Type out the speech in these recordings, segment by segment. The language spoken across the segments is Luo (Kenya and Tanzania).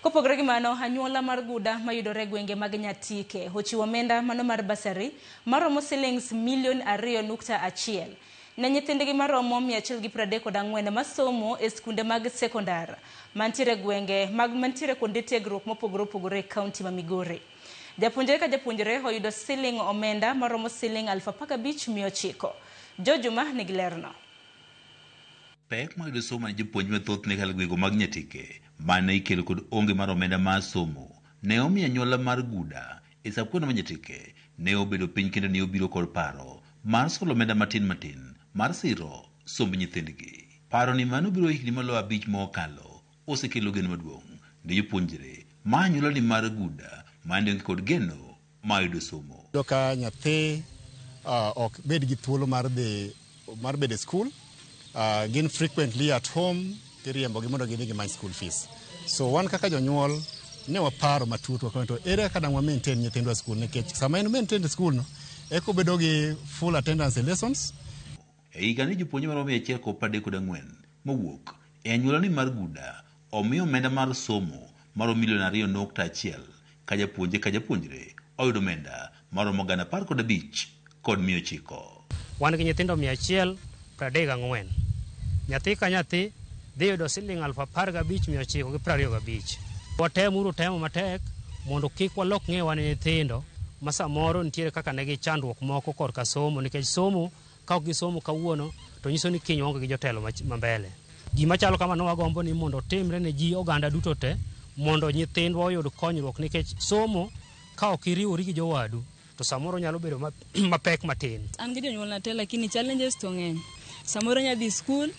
Kopogore gi mano, anyuola mar Guda mayudore gwenge mag Nyatike ochiwo omenda mano mar basari maromo shillings million 2.1 ne nyithindgi maromo 134 masomo e skunde mag sekondar mantiere gwenge mantiere kuonde tiegruok mopogore opogore e kaunti ma Migori. Japuonjre ka japuonjre oyudo siling omenda maromo siling 15,900. Jojuma nigi lerno. Pek mayudo somo ne jopuonj mathoth ne kal gwego mag Nyatike mane ikelo kod onge mar omenda mar somo ne omiyo anyuola mar Guda e sapkuonde ma Nyatike ne obedo piny kendo ne obiro kod paro mar solo omenda matin mar siro somb nyithindgi. Paro ni mano biro higni malo 5 mokalo osekelo geno maduong' ne jopuonjre ma anyuola ni mar Guda mane kod geno ma yudo somo. Doka nyathi ok bed gi thuolo mar bedo e school. Gin frequently at home kiriembo gi mondo gidhi gimany school fees. So wan kaka jonyuol ne waparo matut wakonto ere kaka dang' maintain nyithindwa school nikech sama en maintain school no eko bedo gi full attendance in lessons. E higa ni jopuonje maromo 134 mowuok e anyuola ni mar Guda omiyo omenda mar somo maromo milion 2.1 ka japuonjre oyudo omenda maromo 15,000 kod 900. Wan gi nyithindo 134. Nyathi ka nyathi dhi yudo siling 15,925. Watemo matek mondo kik walok ng'ewa ne nyithindo ma samoro nitiere kaka ne gi chandruok moko korka somo nikech somo ka ok gisomo kawuono to nyiso ni kiny onge gi jotelo mambele. Gima chalo kamano wagombo ni mondo timre ne ji oganda duto te mondo nyithindwa oyud konyruok nikech somo ka ok iriwori gi jowadu to samoro nyalo bedo mapek matin. An gi jonyuol na te lakini challenges to ng'eny. Samoro nyadhi school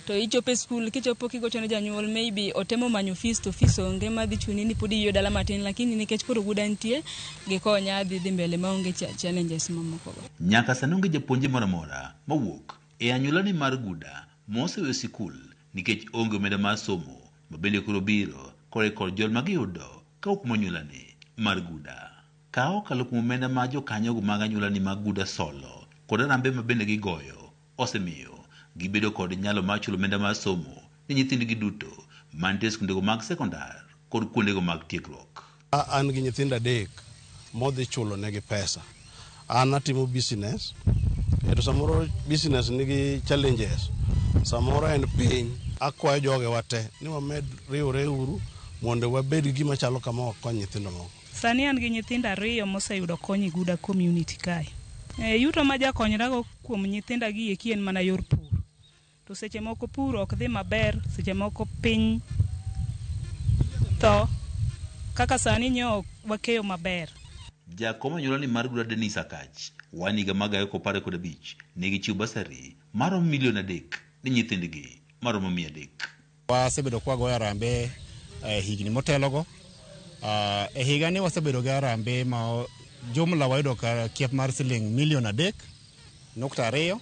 to ichope school kichopo kigocho ne janyuol maybe otemo manyo fees to fees onge madhi chuni ni podi yiyo dala matin lakini nikech koro Guda nitie gikonya dhi mbele maonge challenges mamoko. Nyaka sani onge japuonje moro amora mawuok e anyuola ni mar Guda moseweyo sikul nikech onge omenda mar somo mabende koro biro kod jol magiyudo ka ok anyuola ni mar Guda. Ka okalo kuom omenda ma jokanyo mag anyuola ni mag Guda solo kod rambe mabende gigoyo osemiyo gibedo kod nyalo mar chulo omenda mar somo ne nyithindgi duto mantie skundego mag sekondar kod kuondego mag tiegruok. An gi nyithindo 3 modhi chulo negi pesa. An atimo business. To samoro business nigi challenges. Samoro en piny. Akwayo joge wate ni wamed riwre uru mondo wabed gi gima chalo kama okony nyithindo moko. Sani an gi nyithindo 2 moseyudo kony Guda community kae. Yuto ma jakonyrago kuom nyithinda gi eki en mana yor pur. To seche moko pur ok dhi maber, seche moko piny to kaka sani nyo wakeyo maber. Jakom anyuola ni mar Guda Dennis Akach waniga magayo kopare kod 5 nigi chiwo basari maromo milion 3 ne nyithindgi maromo 300. Wasebedo kwa goyo arambe higni motelogo. E higa ni wasebedo gi arambe ma jumla wayudo ka kiep mar siling milion 3.2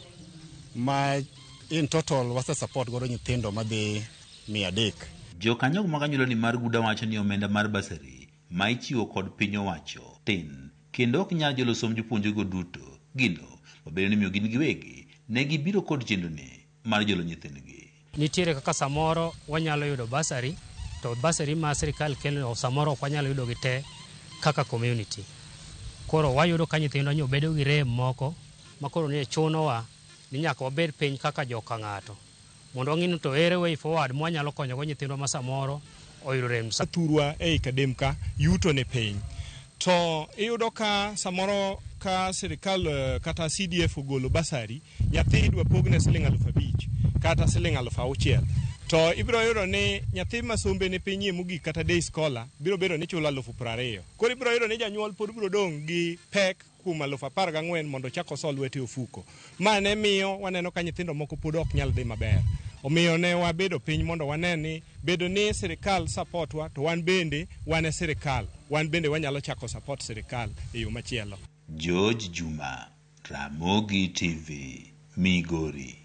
ma in total wase support godo nyithindo madhi 300. Jokanyo mag anyuola ni mar Guda wacho ni omenda mar basari ma ichiwo kod piny owacho tin kendo ok nyal jolo som jopuonjrego duto gino mabedo ni miyo gin giwegi ne gibiro kod chenro ni mar jolo nyithindgi. Nitiere kaka samoro wanyalo yudo basari to basari ma sirikal kelo samoro ok wanyalo yudo gi te kaka community. Koro wayudo ka nyithindwa nyo bedo gi rem moko makoro ne chunowa ni nyaka wabed piny kaka joka ng'ato mondo wang'ino to ere way forward mwanyalo konyogo nyithindwa ma samoro oyudo rem. Thurwa e akademika yuto ne piny to iyudo ka samoro ka sirikal kata CDF ogolo basari nyathi idwa pogne siling 5,000 kata siling 6,000 to ibiro yudo ni nyathi masombe ne piny mogik kata day scholar biro bedo ni chulo 20,000. Koro ibiro yudo ni janyuol pod biro dong' gi pek kuom 14,000 mondo chako sol lwete ofuko. Mane miyo waneno ka nyithindo moko pod ok nyal dhi maber. Omiyo ne wabedo piny mondo waneni bedo ni sirikal supportwa to wan bende wane sirikal. Wan bende wanyalo chako support sirikal e yo machielo. George Juma, Ramogi TV, Migori.